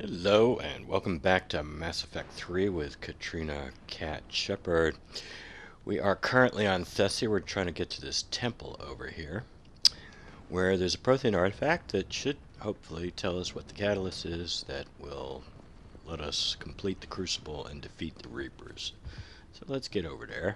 Hello and welcome back to Mass Effect 3 with Katrina Cat Shepard. We are currently on Thessia. We're trying to get to this temple over here where there's a protein artifact that should hopefully tell us what the catalyst is that will let us complete the crucible and defeat the Reapers. So let's get over there.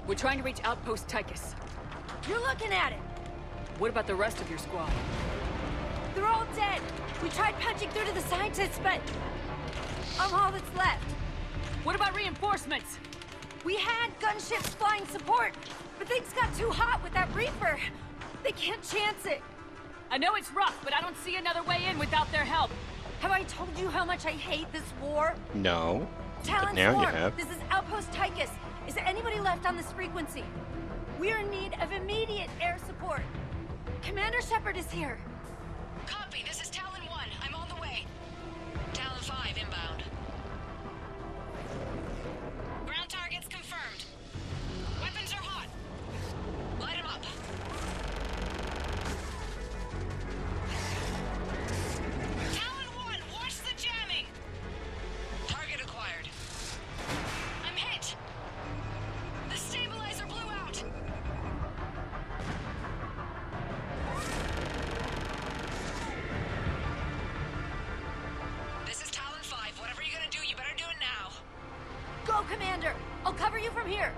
We're trying to reach Outpost Tychus. You're looking at it. What about the rest of your squad? They're all dead. We tried punching through to the scientists, but I'm all that's left. What about reinforcements? We had gunships flying support, but things got too hot with that Reaper. They can't chance it. I know it's rough, but I don't see another way in without their help. Have I told you how much I hate this war? No, but Talon now you Swarm, have. this is Outpost Tychus. Is there anybody left on this frequency? We're in need of immediate air support. Commander Shepard is here. Copy, this is Talon 1. I'm on the way. Talon 5 inbound. Ground targets confirmed. Weapons are hot. Light them up. Talon 1, watch the jamming! Target acquired. I'm hit! The stabilizer blew out! This is Talon 5. Whatever you're gonna do, you better do it now. Go, Commander. I'll cover you from here.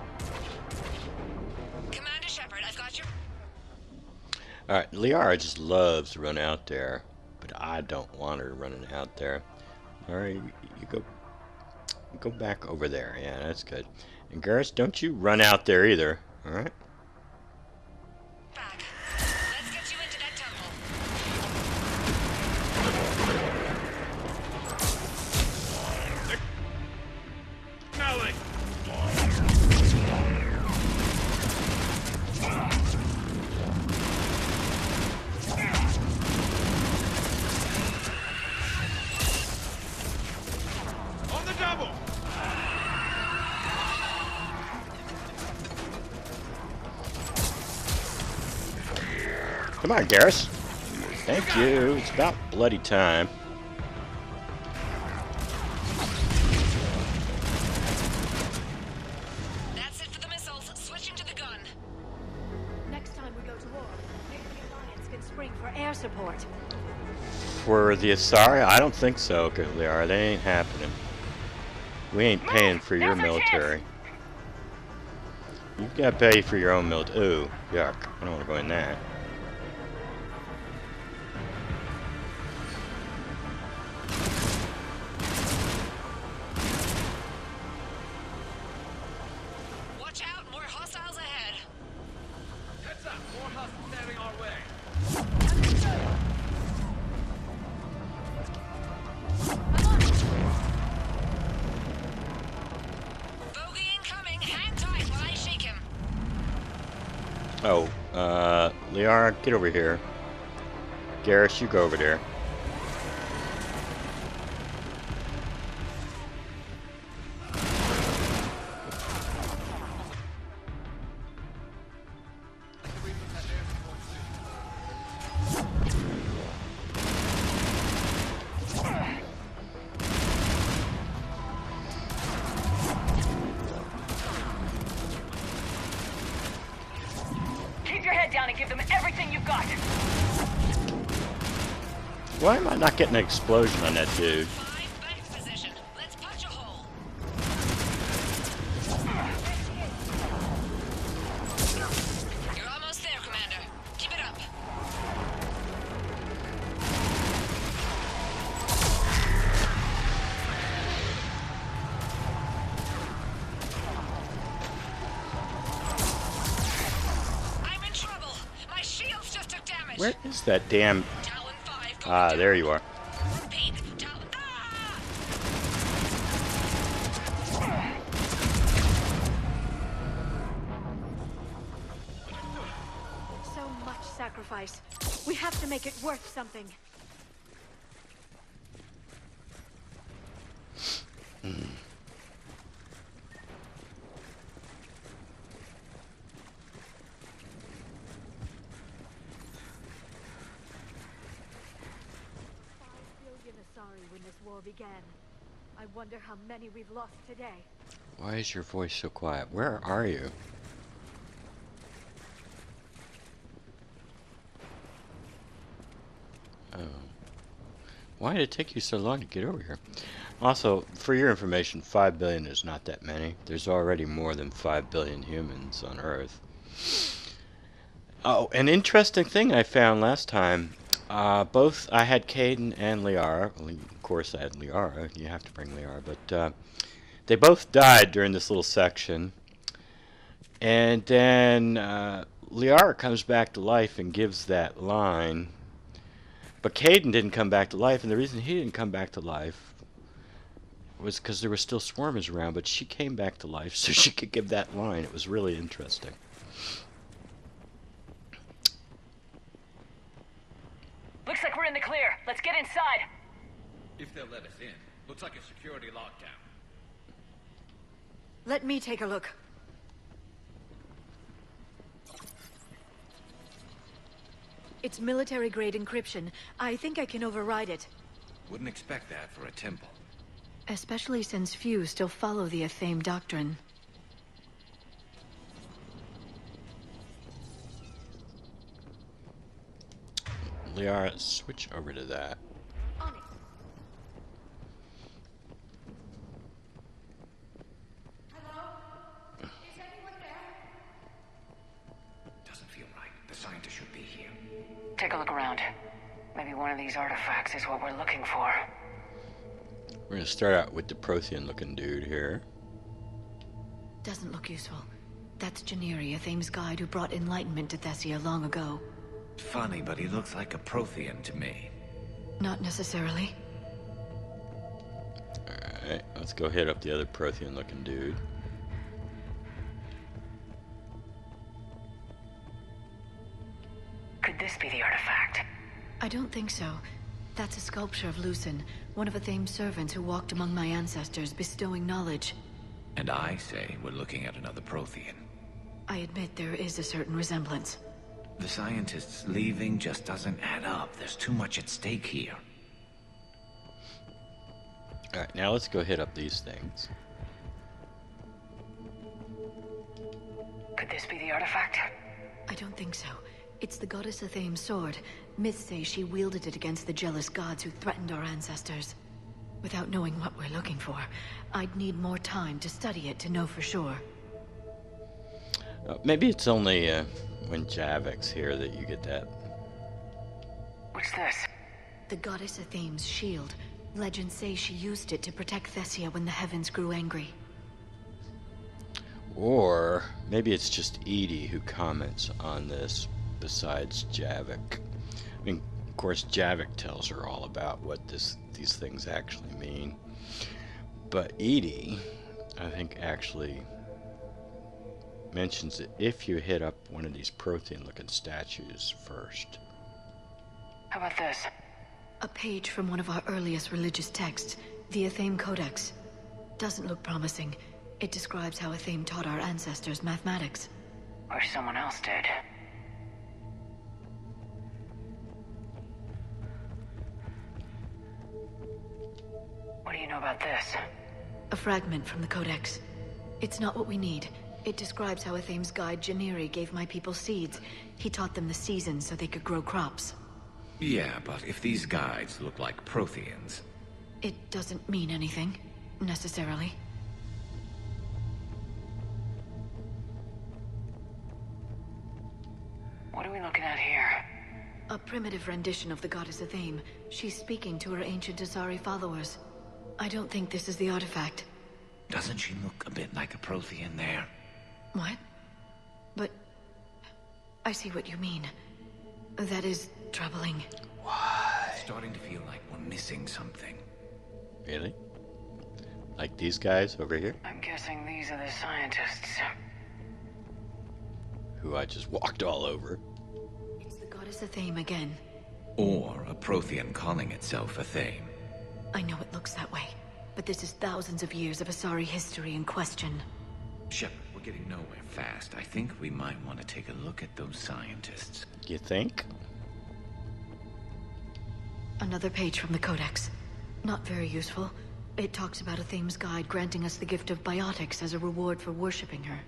Commander Shepard, I've got your... Alright, Liara just loves to run out there, but I don't want her running out there. Alright, you go back over there. Yeah, that's good. And Garrus, don't you run out there either. Alright? back. Let's get you into that temple. Melly! On the double! Come on, Garrus. Thank you. It's about bloody time. That's it for the missiles. Switching to the gun. Next time we go to war, maybe the Alliance can spring for air support. For the Asari? I don't think so, Liara. They ain't happening. We ain't paying for your military. You've got to pay for your own military. Ooh, yuck. I don't want to go in that. Watch out, more hostiles ahead. Heads up, more hostiles standing our way. Bogey incoming. Hang tight while I shake him. Oh, Liara, get over here. Garrus, you go over there. Keep your head down and give them everything you've got. Why am I not getting an explosion on that dude? 5 back position. Let's punch a hole. You're almost there, Commander. Keep it up. I'm in trouble. My shields just took damage. Where is that damn... Talon 5 going Ah, down. there you are. Repeat. Talon... Ah! sacrifice. We have to make it worth something. When this war began. I wonder how many we've lost today. Why is your voice so quiet? Where are you? Oh. Why did it take you so long to get over here? Also, for your information, 5 billion is not that many. There's already more than 5 billion humans on Earth. Oh, an interesting thing I found last time. Both I had Caden and Liara. Well, of course, I had Liara. You have to bring Liara, but they both died during this little section. And then Liara comes back to life and gives that line. But Caden didn't come back to life, and the reason he didn't come back to life was because there were still swarmers around. But she came back to life so she could give that line. It was really interesting. Looks like we're in the clear. Let's get inside. If they'll let us in. Looks like a security lockdown. Let me take a look. It's military-grade encryption. I think I can override it. Wouldn't expect that for a temple. Especially since few still follow the Athame doctrine. Liara, switch over to that. On it. Hello? Is anyone there? Doesn't feel right. The scientist should be here. Take a look around. Maybe one of these artifacts is what we're looking for. We're going to start out with the Prothean-looking dude here. Doesn't look useful. That's Janiri, Athame's guide who brought enlightenment to Thessia long ago. Funny, but he looks like a Prothean to me. Not necessarily. Alright, let's go hit up the other Prothean-looking dude. Could this be the artifact? I don't think so. That's a sculpture of Lucen, one of Athame's servants who walked among my ancestors, bestowing knowledge. And I say we're looking at another Prothean. I admit there is a certain resemblance. The scientist's leaving just doesn't add up. There's too much at stake here. Alright, now let's go hit up these things. Could this be the artifact? I don't think so. It's the goddess Athame's sword. Myths say she wielded it against the jealous gods who threatened our ancestors. Without knowing what we're looking for, I'd need more time to study it to know for sure. Maybe it's only when Javik's here that you get that. What's this? The goddess Athame's shield. Legends say she used it to protect Thessia when the heavens grew angry. Or maybe it's just Edie who comments on this besides Javik. I mean, of course, Javik tells her all about what these things actually mean. But Edie, I think, actually mentions that if you hit up one of these Prothean-looking statues first. How about this? A page from one of our earliest religious texts, the Athame Codex. Doesn't look promising. It describes how Athame taught our ancestors mathematics. Or someone else did. What do you know about this? A fragment from the Codex. It's not what we need. It describes how Athame's guide Janiri gave my people seeds. He taught them the seasons so they could grow crops. Yeah, but if these guides look like Protheans... It doesn't mean anything, necessarily. What are we looking at here? A primitive rendition of the goddess Athame. She's speaking to her ancient Asari followers. I don't think this is the artifact. Doesn't she look a bit like a Prothean there? What? But... I see what you mean. That is troubling. Why? Starting to feel like we're missing something. Really? Like these guys over here? I'm guessing these are the scientists. Who I just walked all over. It's the goddess goddess Athame again. Or a Prothean calling itself Athame. I know it looks that way, but this is thousands of years of Asari history in question. Shepard, we're getting nowhere fast. I think we might want to take a look at those scientists. You think? Another page from the Codex. Not very useful. It talks about Athame's guide granting us the gift of biotics as a reward for worshipping her.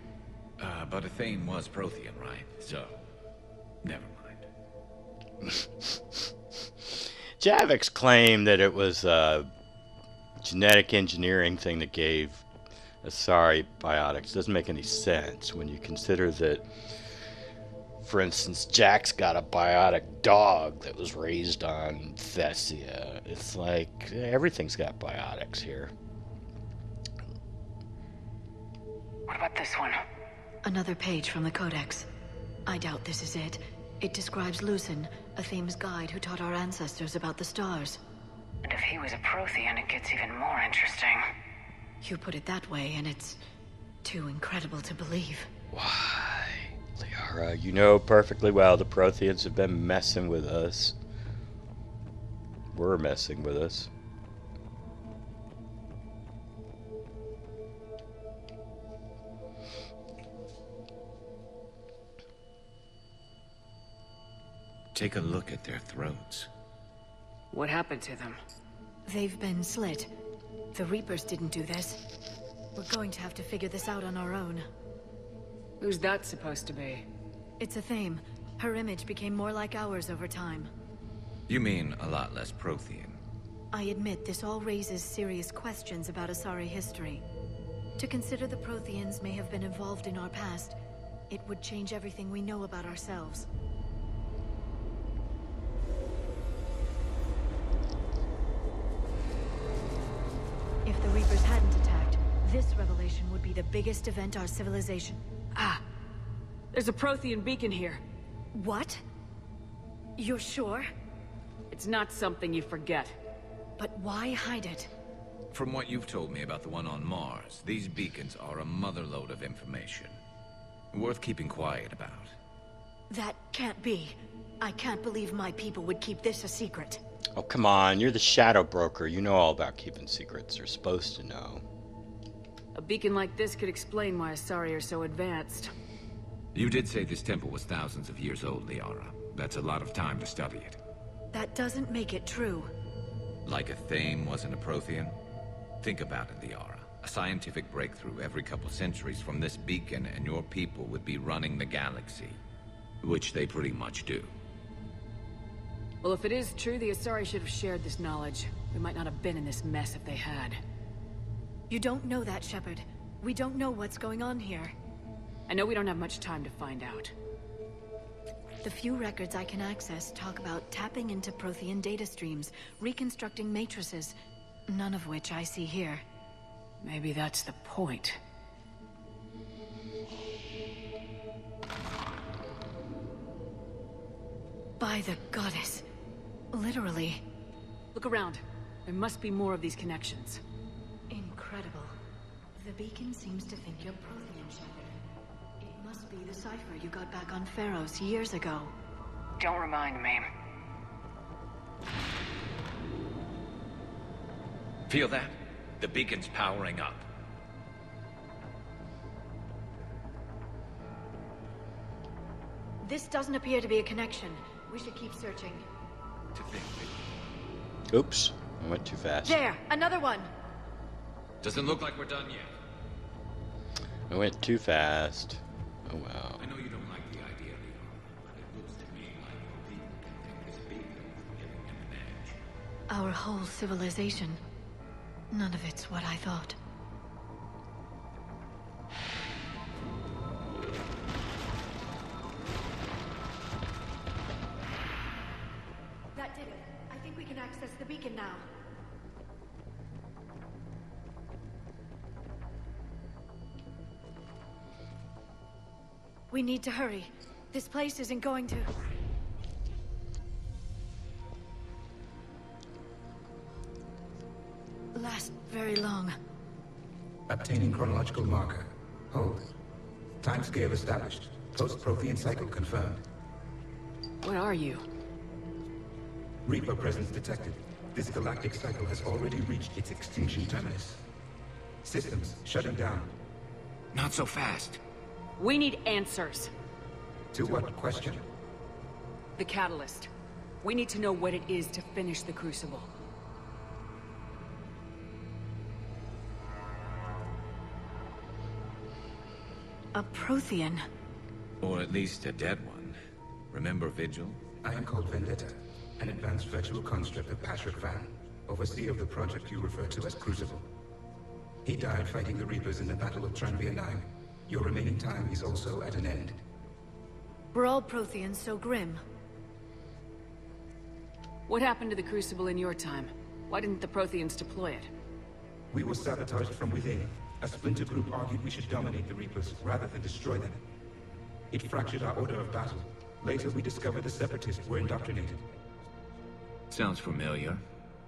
But Athame was Prothean, right? So, never mind. Javik's claim that it was a genetic engineering thing that gave Asari biotics doesn't make any sense when you consider that, for instance, Jack's got a biotic dog that was raised on Thessia. It's like everything's got biotics here. What about this one? Another page from the Codex. I doubt this is it. It describes Lucen, Athame's guide who taught our ancestors about the stars. And if he was a Prothean, it gets even more interesting. You put it that way, and it's too incredible to believe. Why, Liara, you know perfectly well the Protheans have been messing with us. We're messing with us. Take a look at their throats. What happened to them? They've been slit. The Reapers didn't do this. We're going to have to figure this out on our own. Who's that supposed to be? It's Athame. Her image became more like ours over time. You mean a lot less Prothean? I admit this all raises serious questions about Asari history. To consider the Protheans may have been involved in our past, it would change everything we know about ourselves. If the Reapers hadn't attacked, this revelation would be the biggest event our civilization... Ah! There's a Prothean beacon here. What? You're sure? It's not something you forget. But why hide it? From what you've told me about the one on Mars, these beacons are a motherlode of information. Worth keeping quiet about. That can't be. I can't believe my people would keep this a secret. Oh, come on. You're the Shadow Broker. You know all about keeping secrets. You're supposed to know. A beacon like this could explain why Asari are so advanced. You did say this temple was thousands of years old, Liara. That's a lot of time to study it. That doesn't make it true. Like Athame wasn't a Prothean? Think about it, Liara. A scientific breakthrough every couple centuries from this beacon and your people would be running the galaxy. Which they pretty much do. Well, if it is true, the Asari should have shared this knowledge. We might not have been in this mess if they had. You don't know that, Shepard. We don't know what's going on here. I know we don't have much time to find out. The few records I can access talk about tapping into Prothean data streams, reconstructing matrices, none of which I see here. Maybe that's the point. By the goddess. Literally. Look around. There must be more of these connections. Incredible. The beacon seems to think you're Prothean, Shepard. It must be the cipher you got back on Pharaohs years ago. Don't remind me. Feel that? The beacon's powering up. This doesn't appear to be a connection. We should keep searching. To think Oops. I went too fast. There! Another one! doesn't look like we're done yet. I went too fast. Oh, wow. I know you don't like the idea, Liara, but it looks to me like your people can think this beacon is giving him an edge. Our whole civilization. None of it's what I thought. That did it. I think we can access the beacon now. We need to hurry. This place isn't going to... last very long. Obtaining chronological marker. Hold. Timescale established. Post-Prothean cycle confirmed. What are you? Reaper presence detected. This galactic cycle has already reached its extinction terminus. Systems shutting down. Not so fast. We need answers. To what question? The catalyst. We need to know what it is to finish the Crucible. A Prothean. Or at least a dead one. Remember Vigil? I am called Vendetta, an advanced virtual construct of Patrick Van, overseer of the project you refer to as Crucible. He died fighting the Reapers in the Battle of Tranvia 9. Your remaining time is also at an end. Were all Protheans so grim? What happened to the Crucible in your time? Why didn't the Protheans deploy it? We were sabotaged from within. A splinter group argued we should dominate the Reapers rather than destroy them. It fractured our order of battle. Later, we discovered the Separatists were indoctrinated. Sounds familiar.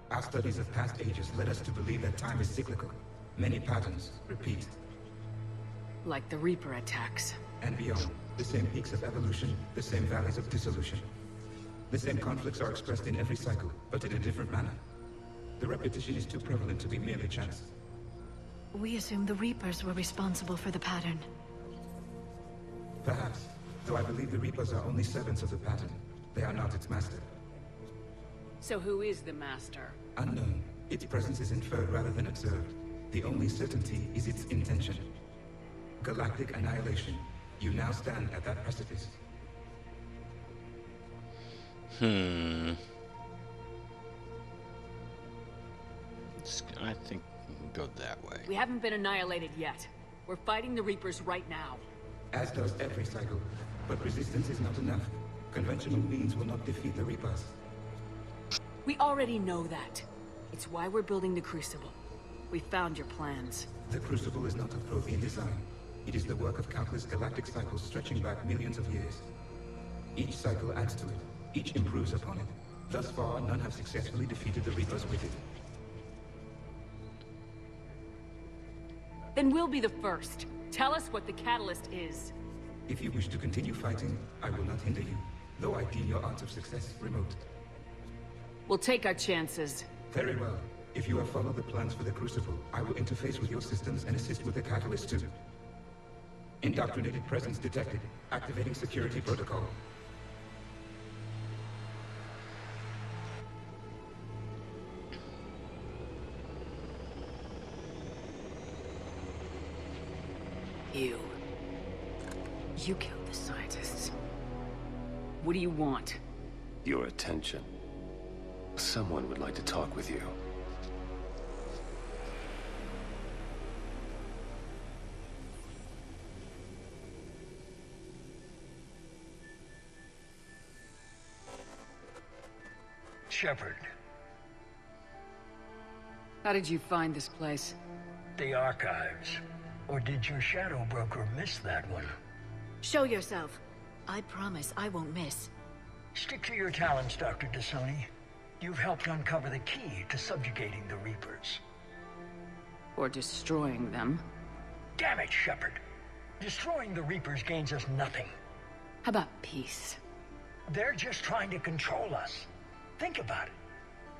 Our studies of past ages led us to believe that time is cyclical. Many patterns repeat. Like the Reaper attacks. And beyond, the same peaks of evolution, the same valleys of dissolution. The same conflicts are expressed in every cycle, but in a different manner. The repetition is too prevalent to be merely chance. We assumed the Reapers were responsible for the pattern. Perhaps, though I believe the Reapers are only servants of the pattern. They are not its master. So who is the Master? Unknown. Its presence is inferred rather than observed. The only certainty is its intention. Galactic annihilation. You now stand at that precipice. I think we'll go that way. We haven't been annihilated yet. We're fighting the Reapers right now. As does every cycle. But resistance is not enough. Conventional means will not defeat the Reapers. We already know that. It's why we're building the Crucible. We found your plans. The Crucible is not a Prothean design. It is the work of countless galactic cycles stretching back millions of years. Each cycle adds to it. Each improves upon it. Thus far, none have successfully defeated the Reapers with it. Then we'll be the first. Tell us what the catalyst is. If you wish to continue fighting, I will not hinder you, though I deem your odds of success remote. We'll take our chances. Very well. If you have followed the plans for the Crucible, I will interface with your systems and assist with the catalyst too. Indoctrinated presence detected. Activating security protocol. You killed the scientists. What do you want? Your attention. Someone would like to talk with you. Shepard. How did you find this place? The archives. Or did your shadow broker miss that one? Show yourself. I promise I won't miss. Stick to your talents, Dr. D'Soni. You've helped uncover the key to subjugating the Reapers. Or destroying them. Damn it, Shepard. Destroying the Reapers gains us nothing. How about peace? They're just trying to control us. Think about it.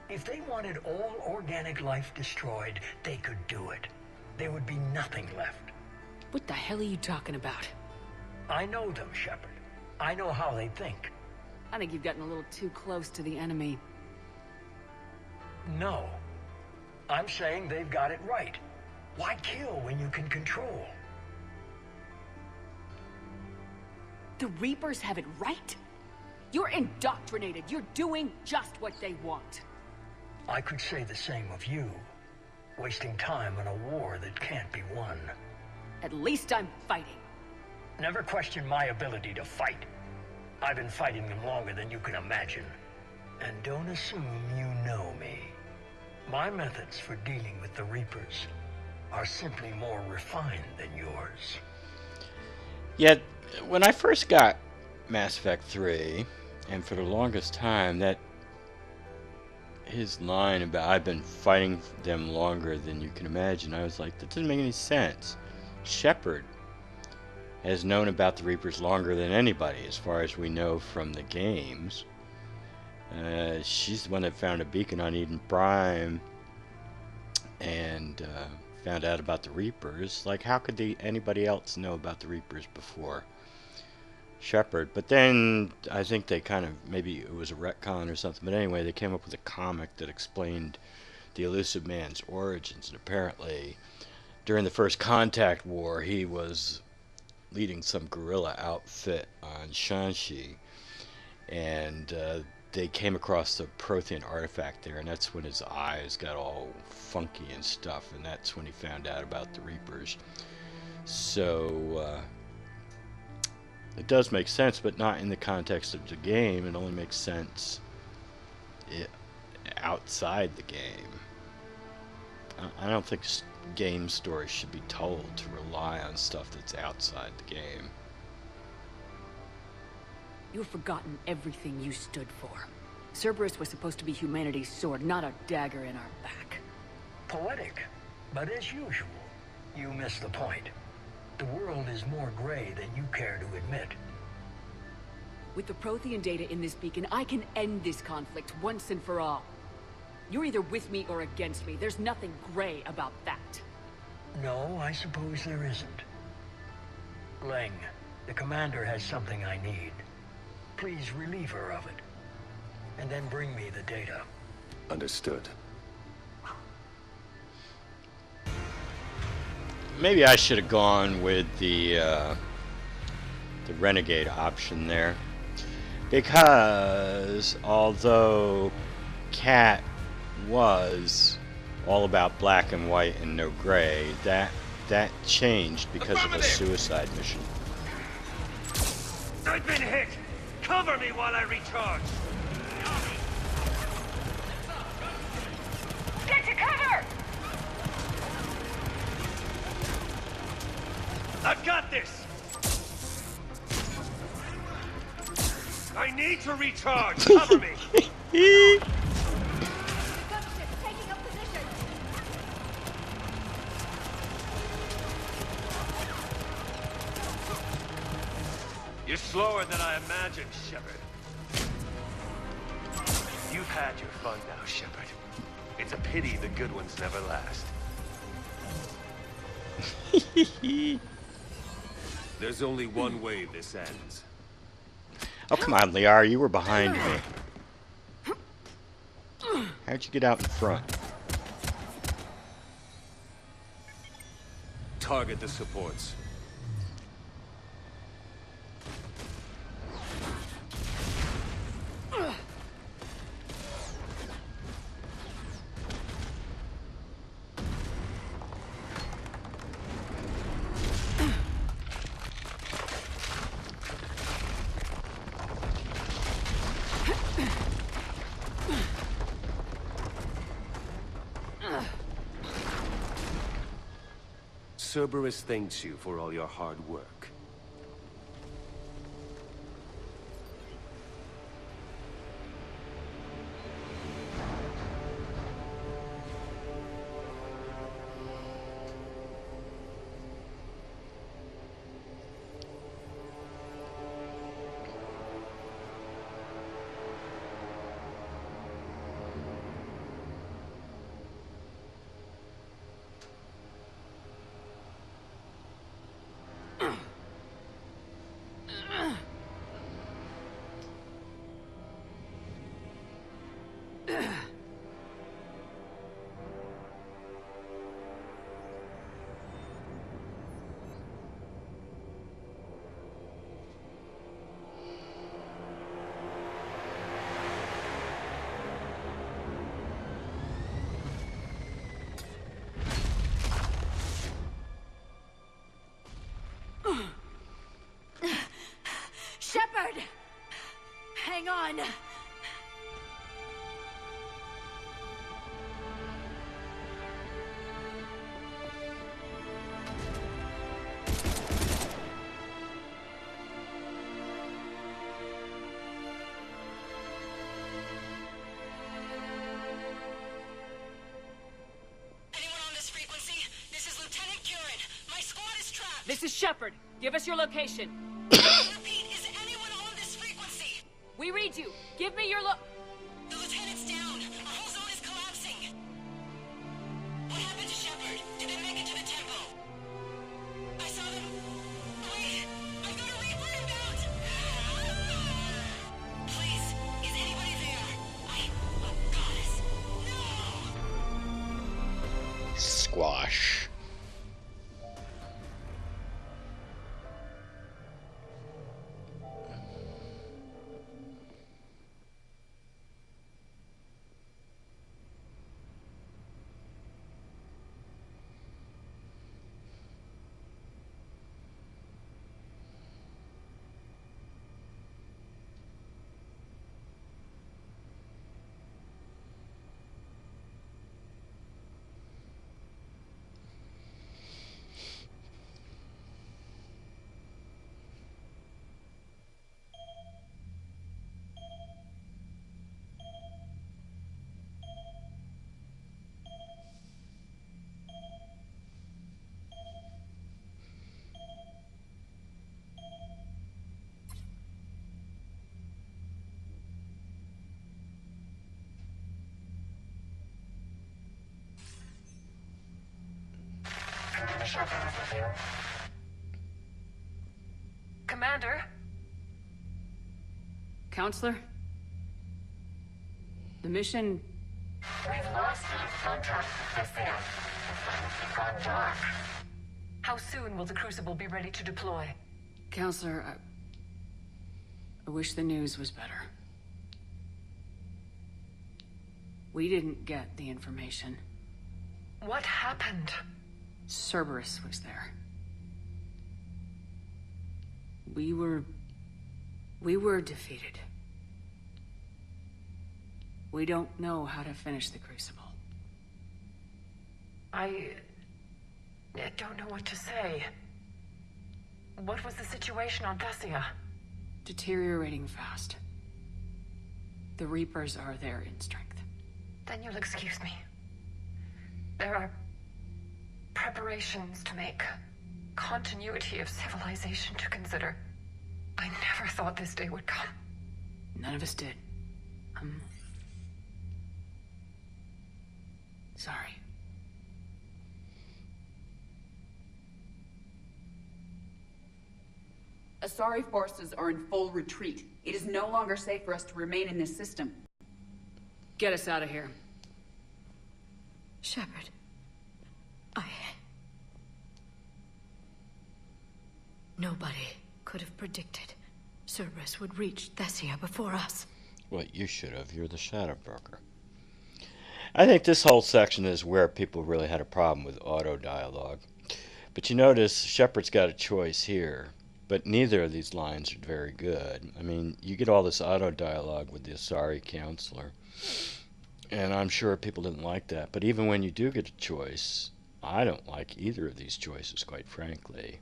If they wanted all organic life destroyed, they could do it. There would be nothing left. What the hell are you talking about? I know them, Shepard. I know how they think. I think you've gotten a little too close to the enemy. No. I'm saying they've got it right. Why kill when you can control? The Reapers have it right? You're indoctrinated. You're doing just what they want. I could say the same of you. Wasting time on a war that can't be won. At least I'm fighting. Never question my ability to fight. I've been fighting them longer than you can imagine. And don't assume you know me. My methods for dealing with the Reapers are simply more refined than yours. Yet, when I first got Mass Effect 3, and for the longest time, that his line about I've been fighting them longer than you can imagine, I was like, that doesn't make any sense. Shepard has known about the Reapers longer than anybody, as far as we know from the games. She's the one that found a beacon on Eden Prime and found out about the Reapers. Like, how could anybody else know about the Reapers before Shepard? But then I think they kind of, maybe it was a retcon or something, but anyway, they came up with a comic that explained the Elusive Man's origins, and apparently during the First Contact War he was leading some guerrilla outfit on Shanxi, and they came across the Prothean artifact there, and that's when his eyes got all funky and stuff, and that's when he found out about the Reapers. So it does make sense, but not in the context of the game. It only makes sense outside the game. I don't think game stories should be told to rely on stuff that's outside the game. You've forgotten everything you stood for. Cerberus was supposed to be humanity's sword, not a dagger in our back. Poetic, but as usual, you miss the point. The world is more gray than you care to admit. With the Prothean data in this beacon, I can end this conflict once and for all. You're either with me or against me. There's nothing gray about that. No, I suppose there isn't. Leng, the commander has something I need. Please relieve her of it. And then bring me the data. Understood. Maybe I should have gone with the renegade option there, because although Cat was all about black and white and no gray, that changed because of a suicide mission. I've been hit! Cover me while I recharge! Get to cover! I've got this! I need to recharge! Cover me! You're slower than I imagined, Shepard. You've had your fun now, Shepard. It's a pity the good ones never last. There's only one way this ends. Oh, come on, Liara, you were behind me. How'd you get out in front? Target the supports. Cerberus thanks you for all your hard work. Shepard! Hang on! Anyone on this frequency? This is Lieutenant Curran. My squad is trapped. This is Shepard. Give us your location. Repeat, is anyone on this frequency? We read you. Give me your The lieutenant's down. Our whole zone is collapsing. What happened to Shepard? Did they make it to the temple? I saw them. Wait, I've got a Reaper inbound. Please, is anybody there? Oh, goddess. No! Squash. Commander? Counselor? The mission... We've lost contact with Thessia. It's gone dark. How soon will the Crucible be ready to deploy? Counselor, I wish the news was better. We didn't get the information. What happened? Cerberus was there. We were defeated. We don't know how to finish the Crucible. I don't know what to say. What was the situation on Thessia? Deteriorating fast. The Reapers are there in strength. Then you'll excuse me. There are preparations to make. Continuity of civilization to consider. I never thought this day would come. None of us did. Sorry. Asari forces are in full retreat. It is no longer safe for us to remain in this system. Get us out of here. Shepard. Nobody could have predicted Cerberus would reach Thessia before us. Well, you should have. You're the shadow broker. I think this whole section is where people really had a problem with auto dialogue. But you notice Shepard's got a choice here, but neither of these lines are very good. I mean, you get all this auto dialogue with the Asari counselor, and I'm sure people didn't like that. But even when you do get a choice, I don't like either of these choices, quite frankly.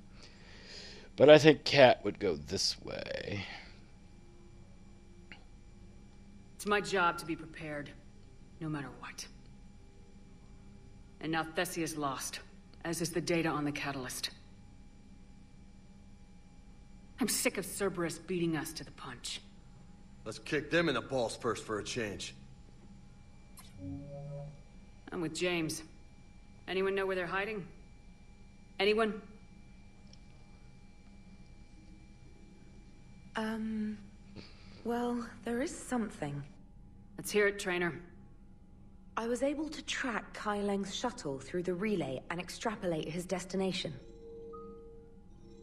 But I think Kat would go this way. It's my job to be prepared, no matter what. And now Thessia's lost, as is the data on the catalyst. I'm sick of Cerberus beating us to the punch. Let's kick them in the balls first for a change. I'm with James. Anyone know where they're hiding? Anyone? Well, there is something. Let's hear it, Trainer. I was able to track Kai Leng's shuttle through the relay and extrapolate his destination.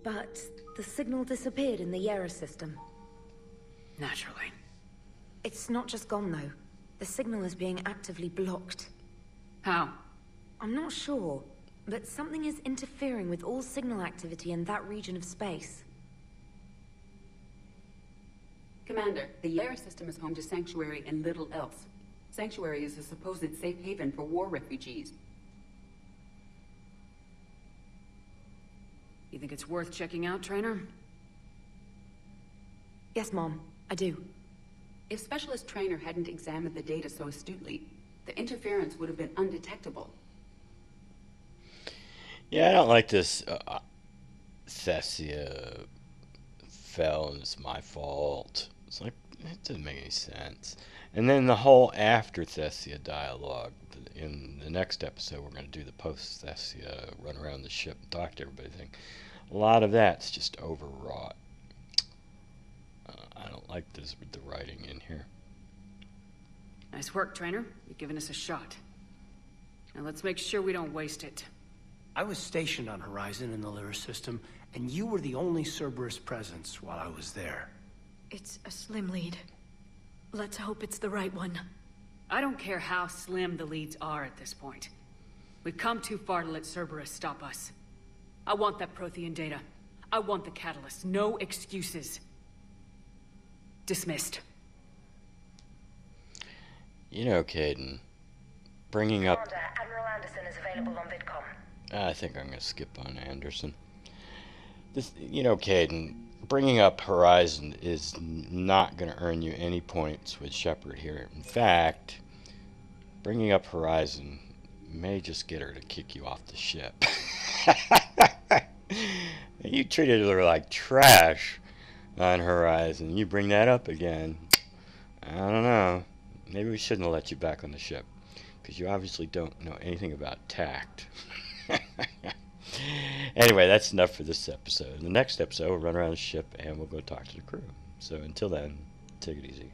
But the signal disappeared in the Yera system. Naturally. It's not just gone, though. The signal is being actively blocked. How? I'm not sure, but something is interfering with all signal activity in that region of space. Commander, the Yera system is home to Sanctuary and little else. Sanctuary is a supposed safe haven for war refugees. You think it's worth checking out, Trainer? Yes, Mom, I do. If Specialist Trainer hadn't examined the data so astutely, the interference would have been undetectable. Yeah, I don't like this. Thessia fell and it's my fault. It's like, it doesn't make any sense. And then the whole after Thessia dialogue. In the next episode, we're going to do the post Thessia, run around the ship and talk to everybody thing. A lot of that's just overwrought. I don't like this with the writing in here. Nice work, Trainer. You've given us a shot. Now let's make sure we don't waste it. I was stationed on Horizon in the Lyra system, and you were the only Cerberus presence while I was there. It's a slim lead. Let's hope it's the right one. I don't care how slim the leads are at this point. We've come too far to let Cerberus stop us. I want that Prothean data. I want the catalyst. No excuses. Dismissed. You know, Caden, bringing up... Commander, Admiral Anderson is available on VidCom. I think I'm going to skip on Anderson. This, you know, Caden, bringing up Horizon is not going to earn you any points with Shepard here. In fact, bringing up Horizon may just get her to kick you off the ship. You treated her like trash on Horizon. You bring that up again. I don't know. Maybe we shouldn't have let you back on the ship, because you obviously don't know anything about tact. Anyway, that's enough for this episode. In the next episode, we'll run around the ship and we'll go talk to the crew. So until then, take it easy.